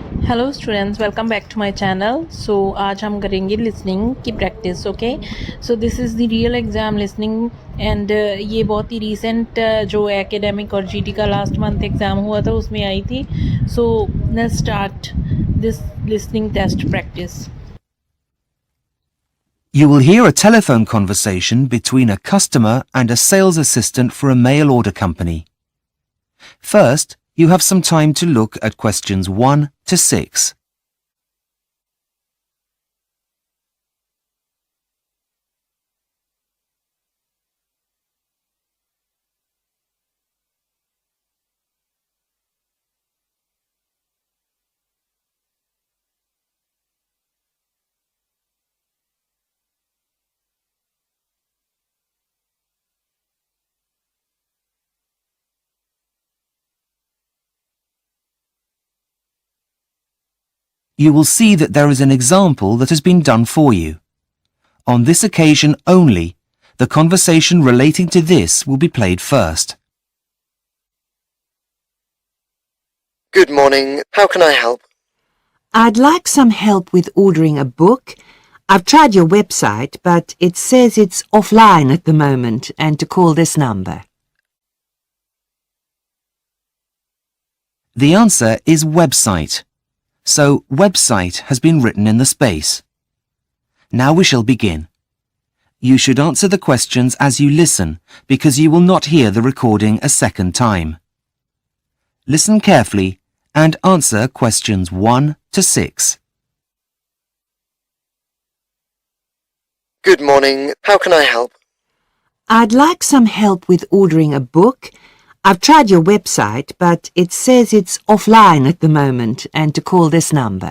Hello students, welcome back to my channel. आज हम करेंगे लिसनिंग की practice. Okay, so this is the real exam listening and ये बहुत ही रीसेंट जो एकेडमिक और जीडी का लास्ट मंथ एग्ज़ाम हुआ था उसमें आई थी। So let's start this listening test practice. You will hear a telephone conversation between a customer and a sales assistant for a mail order company. First, you have some time to look at questions 1 to 6. You will see that there is an example that has been done for you. On this occasion only, the conversation relating to this will be played first. Good morning. How can I help? I'd like some help with ordering a book. I've tried your website, but it says it's offline at the moment and to call this number. The answer is website. So website has been written in the space. Now we shall begin. You should answer the questions as you listen because you will not hear the recording a second time. Listen carefully and answer questions 1 to 6. Good morning. How can I help? I'd like some help with ordering a book. I've tried your website, but it says it's offline at the moment and to call this number.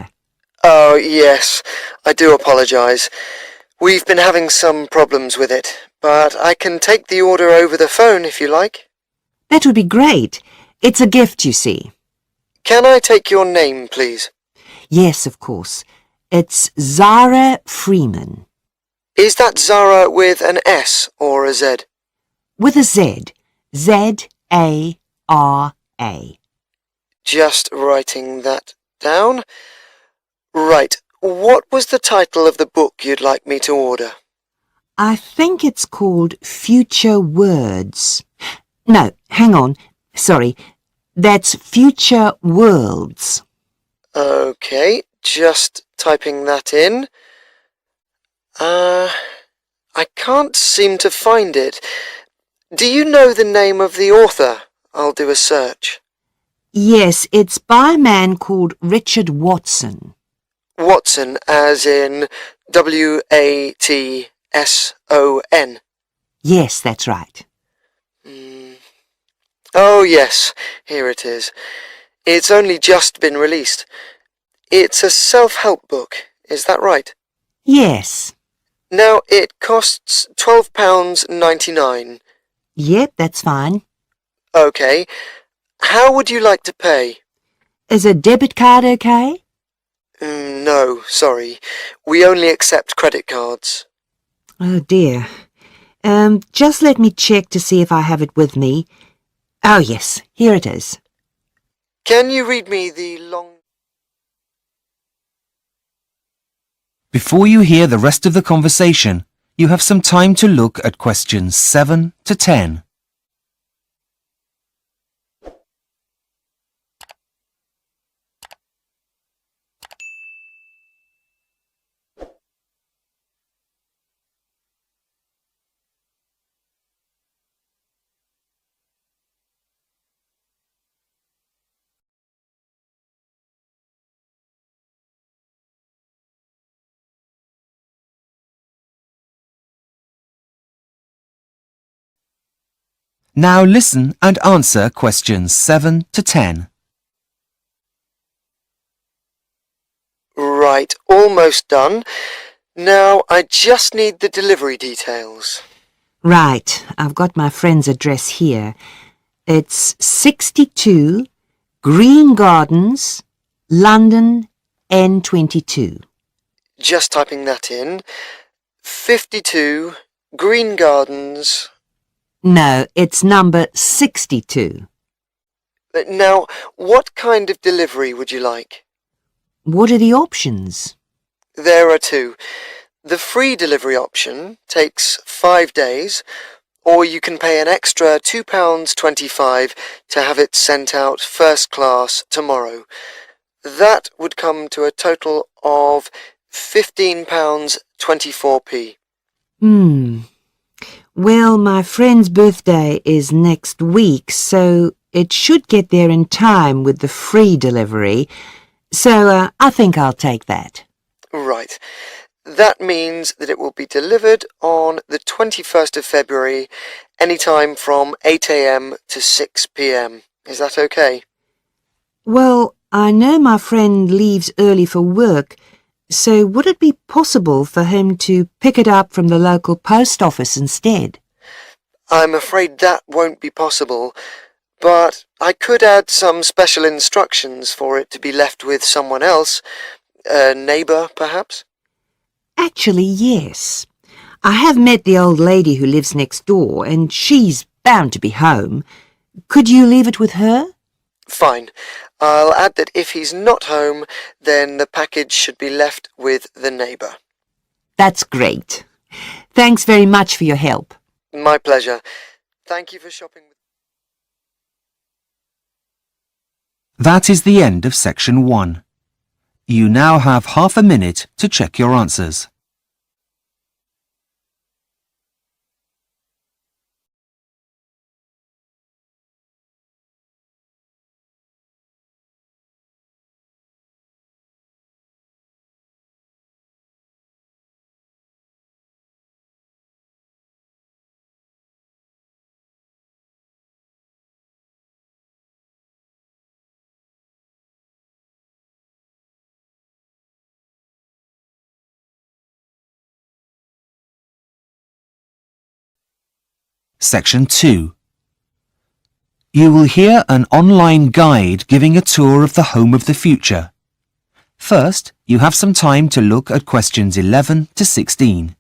Oh, yes. I do apologize. We've been having some problems with it, but I can take the order over the phone if you like. That would be great. It's a gift, you see. Can I take your name, please? Yes, of course. It's Zara Freeman. Is that Zara with an S or a Z? With a Z. Z-A-R-A. Just writing that down. Right. What was the title of the book you'd like me to order? I think it's called Future Words. No, hang on. Sorry. That's Future Worlds. Okay, just typing that in. I can't seem to find it. Do you know the name of the author? I'll do a search. Yes, it's by a man called Richard Watson. Watson, as in W-A-T-S-O-N. Yes, that's right. Oh, yes, here it is. It's only just been released. It's a self-help book, is that right? Yes. Now, it costs £12.99. Yep, that's fine. Okay. How would you like to pay? Is a debit card okay? No, sorry. We only accept credit cards. Oh, dear. Just let me check to see if I have it with me. Oh, yes, here it is. Can you read me the long... Before you hear the rest of the conversation, you have some time to look at questions 7 to 10. Now listen and answer questions 7 to 10. Right, almost done. Now I just need the delivery details. Right, I've got my friend's address here. It's 62 Green Gardens, London, N22. Just typing that in. 52 Green Gardens. No, it's number 62. Now, what kind of delivery would you like? What are the options? There are two. The free delivery option takes 5 days, or you can pay an extra £2.25 to have it sent out first class tomorrow. That would come to a total of £15.24p. Well, my friend's birthday is next week, so it should get there in time with the free delivery. So I think I'll take that. Right. That means that it will be delivered on the 21st of February, any time from 8 a.m. to 6 p.m. Is that okay? Well, I know my friend leaves early for work, so would it be possible for him to pick it up from the local post office instead? I'm afraid that won't be possible, but I could add some special instructions for it to be left with someone else, a neighbour, perhaps? Actually, yes. I have met the old lady who lives next door, and she's bound to be home. Could you leave it with her? Fine. I'll add that if he's not home, then the package should be left with the neighbour. That's great. Thanks very much for your help. My pleasure. Thank you for shopping with... That is the end of section 1. You now have half a minute to check your answers. Section 2. You will hear an online guide giving a tour of the home of the future. First, you have some time to look at questions 11 to 16.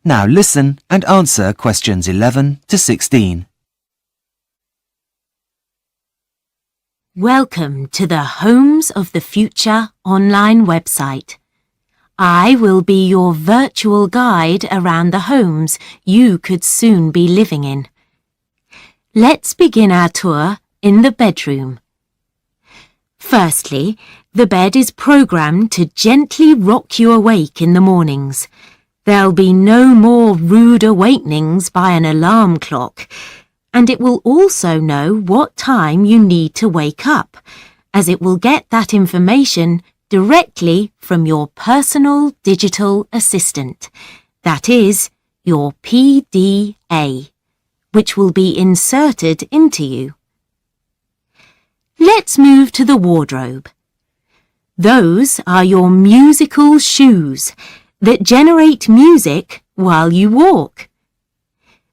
Now listen and answer questions 11 to 16. Welcome to the Homes of the Future online website. I will be your virtual guide around the homes you could soon be living in. Let's begin our tour in the bedroom. Firstly, the bed is programmed to gently rock you awake in the mornings. There'll be no more rude awakenings by an alarm clock, and it will also know what time you need to wake up, as it will get that information directly from your personal digital assistant, that is, your PDA, which will be inserted into you. Let's move to the wardrobe. Those are your musical shoes that generate music while you walk.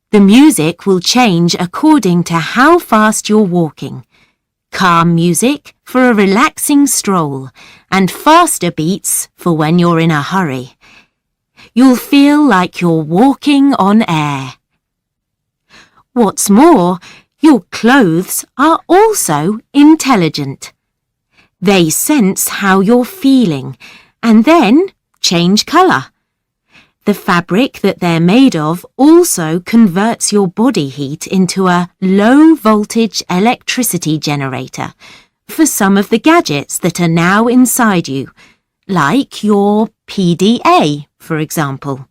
The music will change according to how fast you're walking. Calm music for a relaxing stroll and faster beats for when you're in a hurry. You'll feel like you're walking on air. What's more, your clothes are also intelligent. They sense how you're feeling and then change colour. The fabric that they're made of also converts your body heat into a low-voltage electricity generator for some of the gadgets that are now inside you, like your PDA, for example.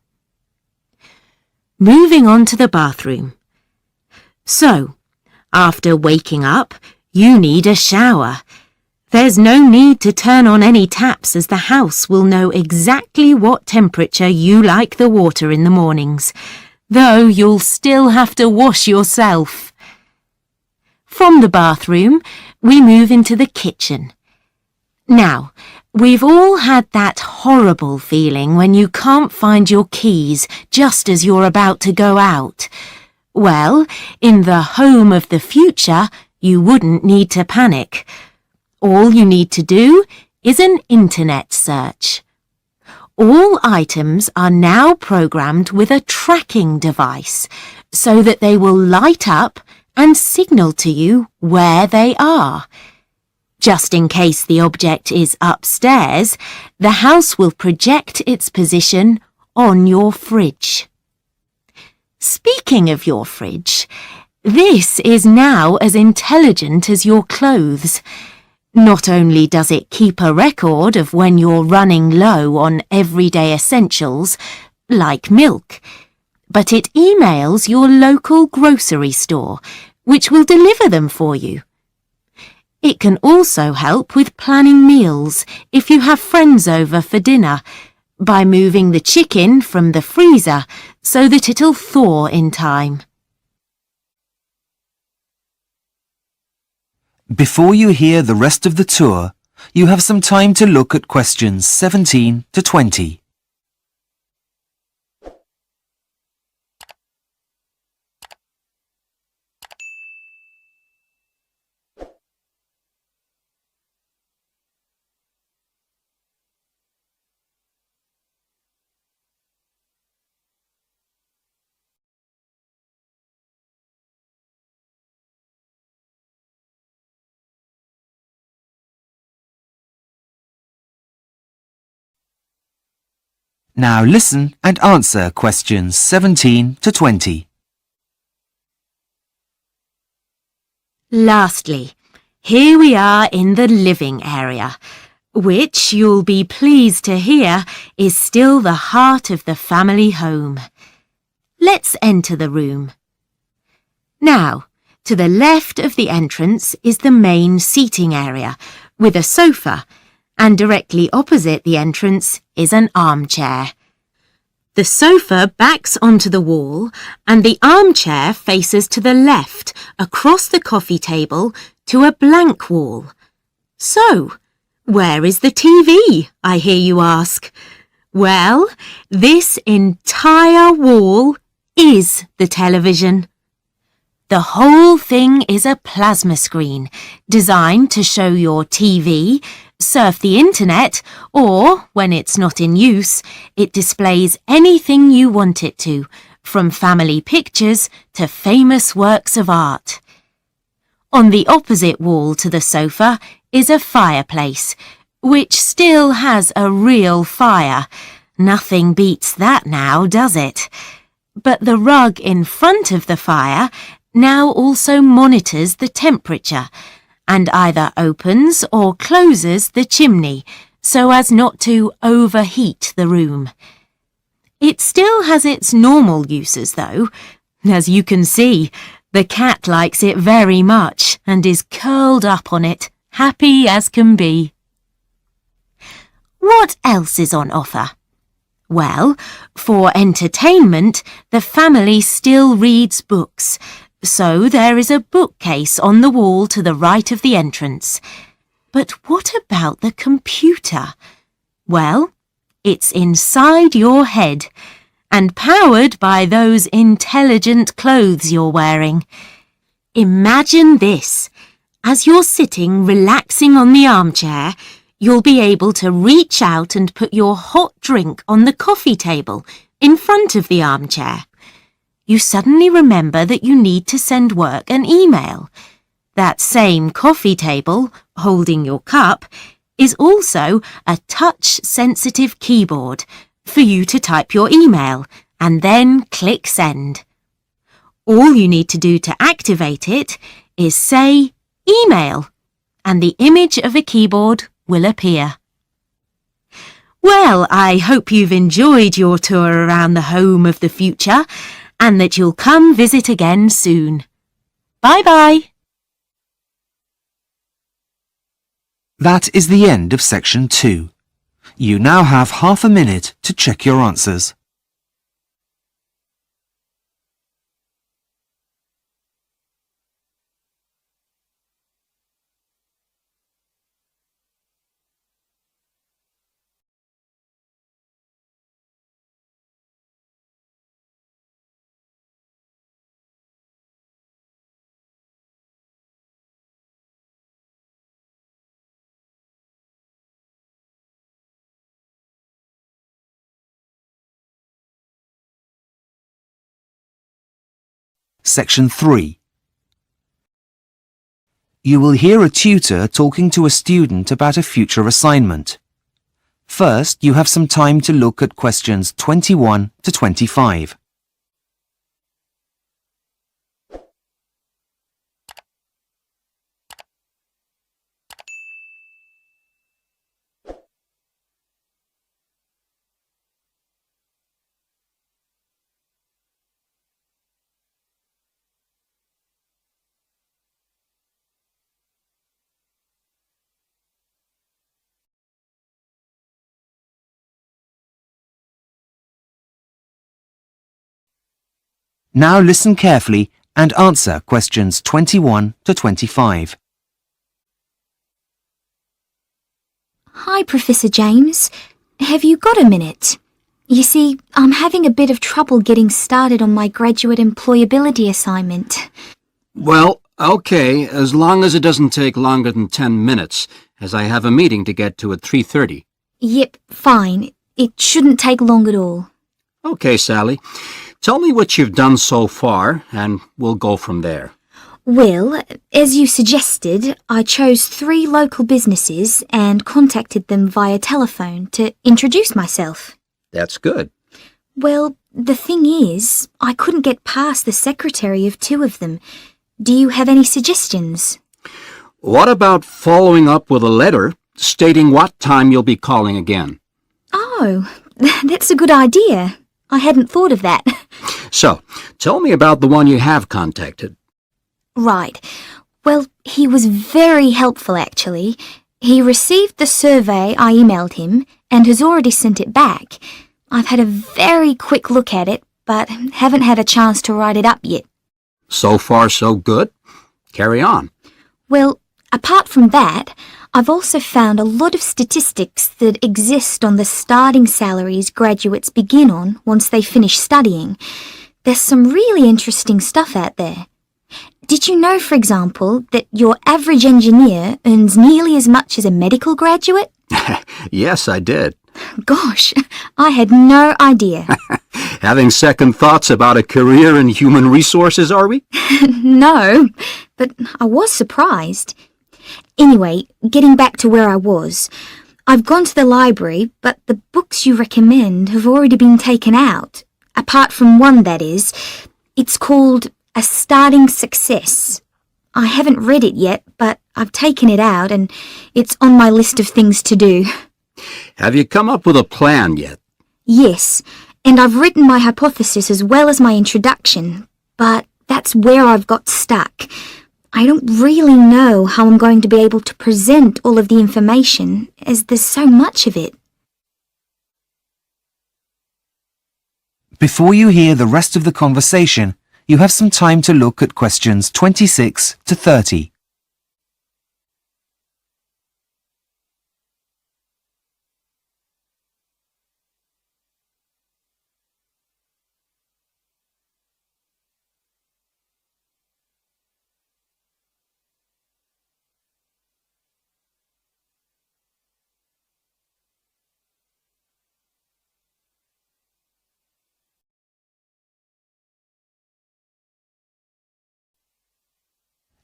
Moving on to the bathroom. So, after waking up, you need a shower. There's no need to turn on any taps as the house will know exactly what temperature you like the water in the mornings, though you'll still have to wash yourself. From the bathroom, we move into the kitchen. Now, We've all had that horrible feeling when you can't find your keys just as you're about to go out. Well, in the home of the future, you wouldn't need to panic. All you need to do is an internet search. All items are now programmed with a tracking device so that they will light up and signal to you where they are. Just in case the object is upstairs, the house will project its position on your fridge. Speaking of your fridge, this is now as intelligent as your clothes. Not only does it keep a record of when you're running low on everyday essentials, like milk, but it emails your local grocery store, which will deliver them for you. It can also help with planning meals if you have friends over for dinner, by moving the chicken from the freezer so that it'll thaw in time. Before you hear the rest of the tour, you have some time to look at questions 17 to 20. Now listen and answer questions 17 to 20. Lastly, here we are in the living area, which you'll be pleased to hear is still the heart of the family home. Let's enter the room. Now, to the left of the entrance is the main seating area, with a sofa, and directly opposite the entrance is an armchair. The sofa backs onto the wall and the armchair faces to the left across the coffee table to a blank wall. So, where is the TV, I hear you ask? Well, this entire wall is the television. The whole thing is a plasma screen designed to show your TV, surf the internet, or, when it's not in use, it displays anything you want it to, from family pictures to famous works of art. On the opposite wall to the sofa is a fireplace, which still has a real fire. Nothing beats that now, does it? But the rug in front of the fire now also monitors the temperature and either opens or closes the chimney so as not to overheat the room. It still has its normal uses though. As you can see, the cat likes it very much and is curled up on it, happy as can be. What else is on offer? Well, for entertainment, the family still reads books, so there is a bookcase on the wall to the right of the entrance. But what about the computer? Well, it's inside your head and powered by those intelligent clothes you're wearing. Imagine this. As you're sitting relaxing on the armchair, you'll be able to reach out and put your hot drink on the coffee table in front of the armchair. You suddenly remember that you need to send work an email. That same coffee table, holding your cup, is also a touch-sensitive keyboard for you to type your email and then click send. All you need to do to activate it is say email, and the image of a keyboard will appear. Well, I hope you've enjoyed your tour around the home of the future and that you'll come visit again soon. Bye-bye. That is the end of section 2. You now have half a minute to check your answers. Section 3. You will hear a tutor talking to a student about a future assignment. First, you have some time to look at questions 21 to 25. Now listen carefully and answer questions 21 to 25. Hi, Professor James. Have you got a minute? You see, I'm having a bit of trouble getting started on my graduate employability assignment. Well, okay, as long as it doesn't take longer than 10 minutes, as I have a meeting to get to at 3:30. Yep, fine. It shouldn't take long at all. Okay, Sally. Tell me what you've done so far, and we'll go from there. Well, as you suggested, I chose 3 local businesses and contacted them via telephone to introduce myself. That's good. Well, the thing is, I couldn't get past the secretary of 2 of them. Do you have any suggestions? What about following up with a letter stating what time you'll be calling again? Oh, that's a good idea. I hadn't thought of that. So, tell me about the one you have contacted. Right. Well, he was very helpful, actually. He received the survey I emailed him and has already sent it back. I've had a very quick look at it, but haven't had a chance to write it up yet. So far, so good. Carry on. Well, apart from that, I've also found a lot of statistics that exist on the starting salaries graduates begin on once they finish studying. There's some really interesting stuff out there. Did you know, for example, that your average engineer earns nearly as much as a medical graduate? Yes, I did. Gosh, I had no idea. Having second thoughts about a career in human resources, are we? No, but I was surprised. Anyway, getting back to where I was, I've gone to the library, but the books you recommend have already been taken out. Apart from one, that is. It's called A Starting Success. I haven't read it yet, but I've taken it out and it's on my list of things to do. Have you come up with a plan yet? Yes, and I've written my hypothesis as well as my introduction, but that's where I've got stuck. I don't really know how I'm going to be able to present all of the information, as there's so much of it. Before you hear the rest of the conversation, you have some time to look at questions 26 to 30.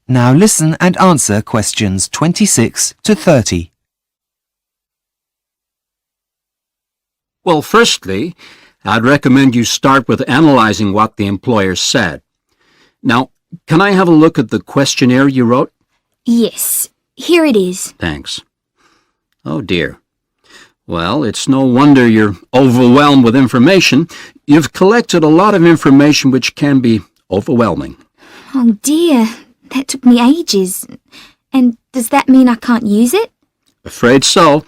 Now listen and answer questions 26 to 30. Well, firstly, I'd recommend you start with analyzing what the employer said. Now, can I have a look at the questionnaire you wrote? Yes, here it is. Thanks. Oh, dear. Well, it's no wonder you're overwhelmed with information. You've collected a lot of information which can be overwhelming. Oh dear, that took me ages. And does that mean I can't use it? Afraid so.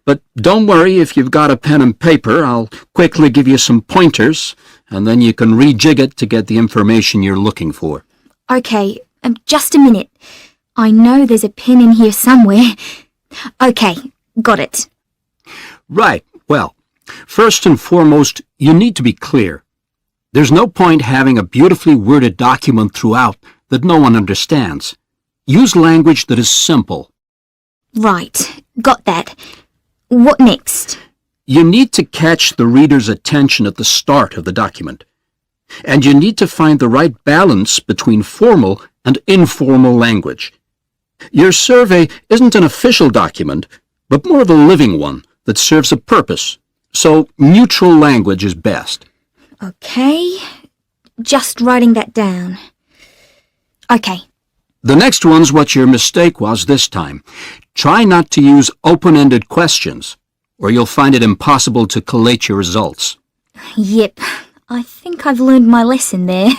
But don't worry, if you've got a pen and paper, I'll quickly give you some pointers, and then you can rejig it to get the information you're looking for. Okay, just a minute. I know there's a pen in here somewhere. Okay, got it. Right. Well, first and foremost, you need to be clear. There's no point having a beautifully worded document throughout that no one understands. Use language that is simple. Right, got that. What next? You need to catch the reader's attention at the start of the document. And you need to find the right balance between formal and informal language. Your survey isn't an official document, but more of a living one that serves a purpose, so neutral language is best. Okay, just writing that down. Okay. The next one's what your mistake was this time. Try not to use open-ended questions, or you'll find it impossible to collate your results. Yep, I think I've learned my lesson there.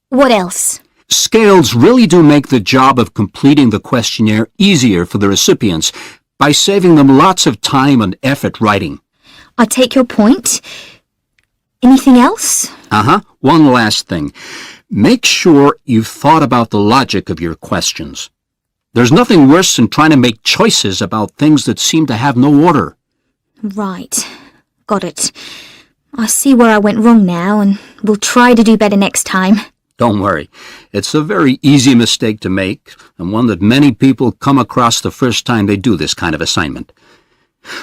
What else? Scales really do make the job of completing the questionnaire easier for the recipients by saving them lots of time and effort writing. I take your point. Anything else? One last thing. Make sure you've thought about the logic of your questions. There's nothing worse than trying to make choices about things that seem to have no order. Right. Got it. I see where I went wrong now, and we'll try to do better next time. Don't worry. It's a very easy mistake to make, and one that many people come across the first time they do this kind of assignment.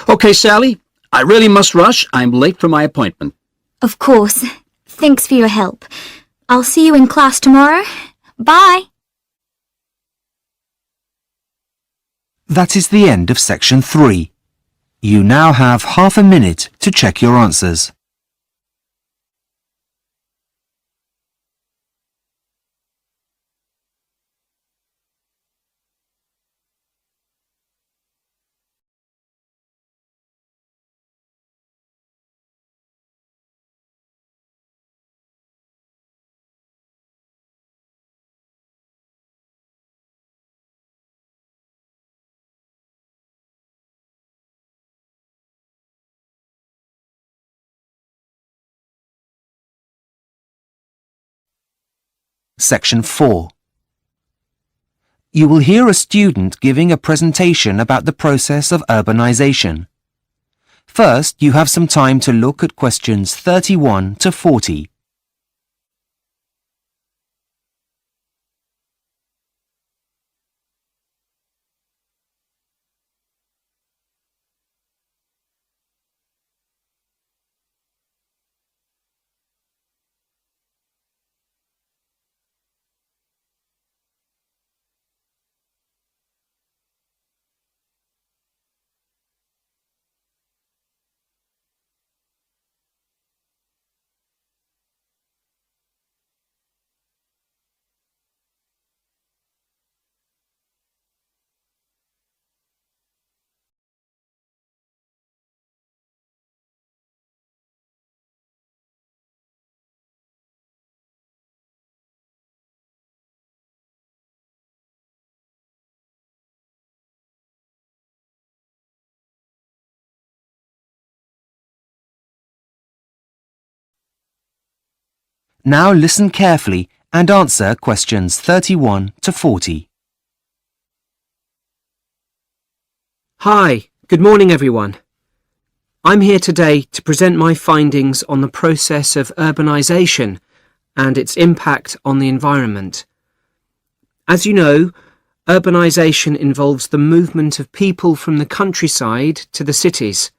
Okay, Sally, I really must rush. I'm late for my appointment. Of course. Thanks for your help. I'll see you in class tomorrow. Bye. That is the end of section 3. You now have half a minute to check your answers. Section 4. You will hear a student giving a presentation about the process of urbanization. First, you have some time to look at questions 31 to 40. Now listen carefully and answer questions 31 to 40. Hi, good morning everyone. I'm here today to present my findings on the process of urbanisation and its impact on the environment. As you know, urbanisation involves the movement of people from the countryside to the cities.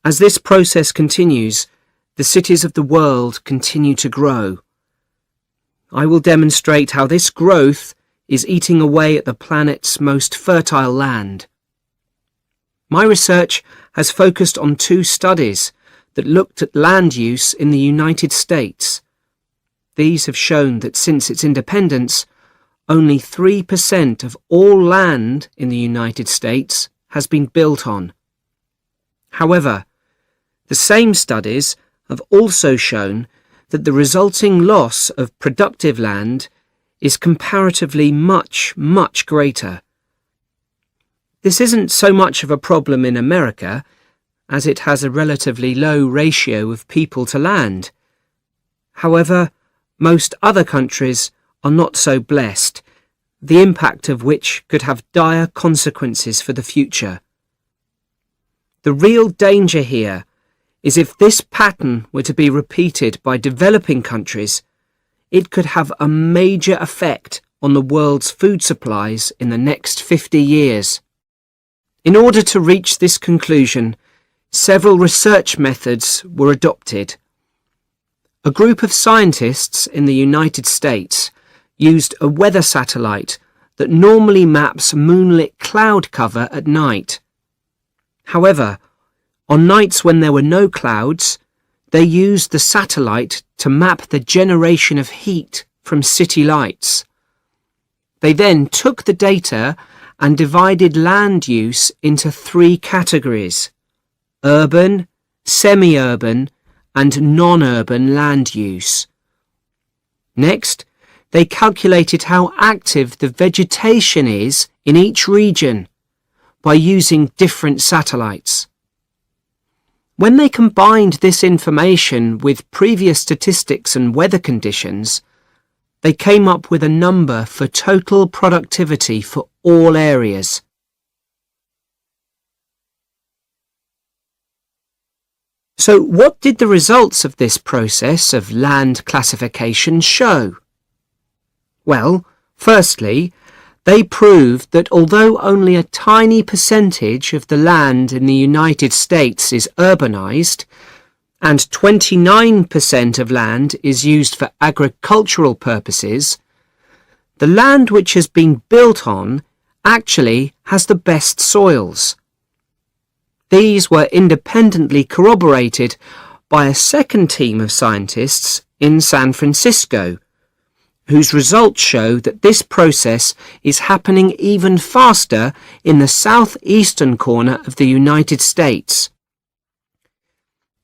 As this process continues, the cities of the world continue to grow. I will demonstrate how this growth is eating away at the planet's most fertile land. My research has focused on 2 studies that looked at land use in the United States. These have shown that since its independence, only 3% of all land in the United States has been built on. However, the same studies have also shown that the resulting loss of productive land is comparatively much greater. This isn't so much of a problem in America, as it has a relatively low ratio of people to land. However, most other countries are not so blessed, the impact of which could have dire consequences for the future. The real danger here is if this pattern were to be repeated by developing countries, it could have a major effect on the world's food supplies in the next 50 years. In order to reach this conclusion, several research methods were adopted. A group of scientists in the United States used a weather satellite that normally maps moonlit cloud cover at night. However, on nights when there were no clouds, they used the satellite to map the generation of heat from city lights. They then took the data and divided land use into 3 categories: urban, semi-urban, and non-urban land use. Next, they calculated how active the vegetation is in each region by using different satellites. When they combined this information with previous statistics and weather conditions, they came up with a number for total productivity for all areas. So what did the results of this process of land classification show? Well, firstly, they proved that although only a tiny percentage of the land in the United States is urbanized, and 29% of land is used for agricultural purposes, the land which has been built on actually has the best soils. These were independently corroborated by a second team of scientists in San Francisco, whose results show that this process is happening even faster in the southeastern corner of the United States.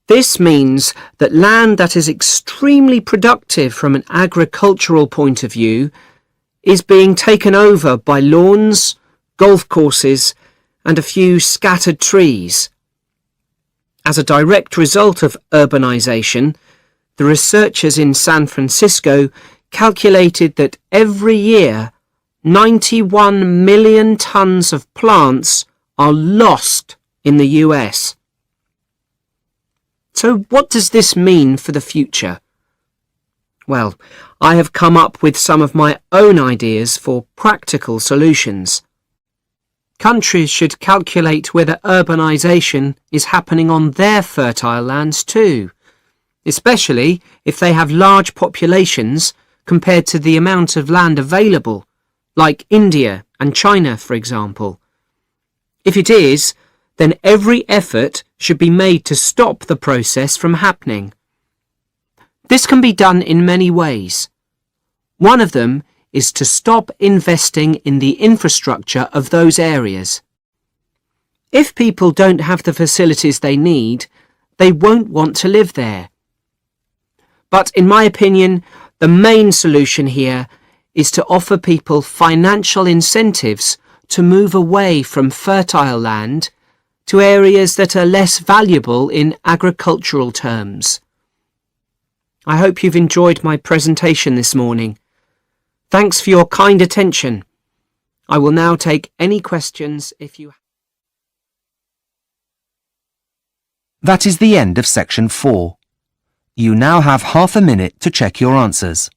This means that land that is extremely productive from an agricultural point of view is being taken over by lawns, golf courses, and a few scattered trees. As a direct result of urbanization, the researchers in San Francisco calculated that every year 91 million tons of plants are lost in the US. So what does this mean for the future? Well, I have come up with some of my own ideas for practical solutions. Countries should calculate whether urbanization is happening on their fertile lands too, especially if they have large populations compared to the amount of land available, like India and China, for example. If it is, then every effort should be made to stop the process from happening. This can be done in many ways. One of them is to stop investing in the infrastructure of those areas. If people don't have the facilities they need, they won't want to live there. But in my opinion, the main solution here is to offer people financial incentives to move away from fertile land to areas that are less valuable in agricultural terms. I hope you've enjoyed my presentation this morning. Thanks for your kind attention. I will now take any questions if you... That is the end of section 4. You now have half a minute to check your answers.